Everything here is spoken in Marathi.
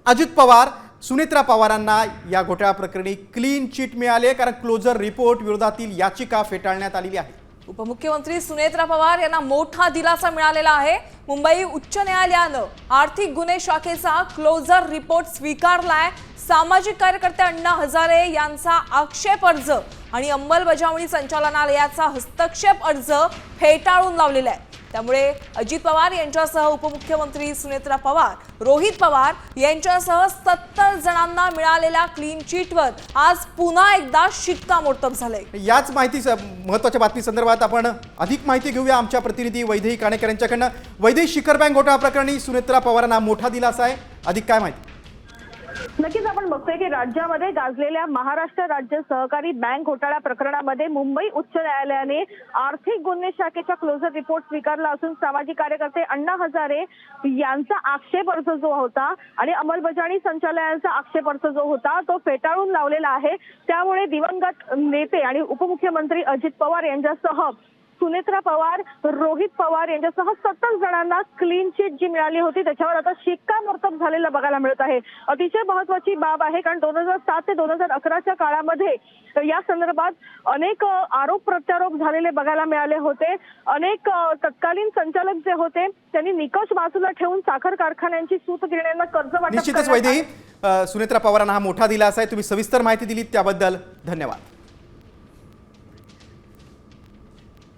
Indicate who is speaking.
Speaker 1: अजित पवार सुनेत्रा पवारांना या घोटाळा प्रकरणी क्लीन चिट मिळाली आहे, कारण क्लोजर रिपोर्ट विरोधातील याचिका फेटाळण्यात आलेली आहे।
Speaker 2: उपमुख्यमंत्री सुनेत्रा पवार यांना मोठा दिलासा मिळालेला आहे। मुंबई उच्च न्यायालयानं आर्थिक गुन्हे शाखेचा क्लोजर रिपोर्ट स्वीकारलाय। सामाजिक कार्यकर्ते अण्णा हजारे यांचा आक्षेप अर्ज आणि अंमलबजावणी संचालनालयाचा हस्तक्षेप अर्ज फेटाळून लावलेला आहे। त्यामुळे अजित पवार यांच्यासह उपमुख्यमंत्री सुनेत्रा पवार, रोहित पवार यांच्यासह 70 जणांना मिळालेल्या क्लीन चिटवर आज पुन्हा एकदा शिक्कामोर्तब झाले।
Speaker 1: याच महत्त्वाच्या बातमी संदर्भात आपण अधिक माहिती घेऊया आमच्या प्रतिनिधी वैदेही काणेकर यांच्याकडून। वैदेही, शिखर बँक घोटाळा प्रकरणी सुनेत्रा पवारांना मोठा दिलासा आहे, अधिक काय माहिती?
Speaker 3: नक्कीच आपण बघतोय की राज्यामध्ये गाजलेल्या महाराष्ट्र राज्य सहकारी बँक घोटाळा प्रकरणामध्ये मुंबई उच्च न्यायालयाने आर्थिक गुन्हे शाखेचा क्लोजर रिपोर्ट स्वीकारला असून सामाजिक कार्यकर्ते अण्णा हजारे यांचा आक्षेप अर्ज जो होता आणि अंमलबजावणी संचालनालयाचा आक्षेप अर्ज जो होता तो फेटाळून लावलेला आहे। त्यामुळे दिवंगत नेते आणि उपमुख्यमंत्री अजित पवार यांच्यासह सुनेत्रा पवार, रोहित पवार यांच्यासह 70 जणांना क्लीन चिट जी मिळाली होती त्याच्यावर आता शिक्कामोर्तब झालेलं बघायला मिळत आहे। अतिशय महत्त्वाची बाब आहे, कारण 2007 ते 2011च्या काळामध्ये या संदर्भात अनेक आरोप प्रत्यारोप झालेले बघायला मिळाले होते। अनेक तत्कालीन संचालक जे होते त्यांनी निकष बाजूला ठेवून साखर कारखान्यांची सूतगिरण्यांना कर्ज वाटप
Speaker 1: निश्चितच वैदेही, सुनेत्रा पवारांना हा मोठा दिलासा आहे। तुम्ही सविस्तर माहिती दिली त्याबद्दल धन्यवाद।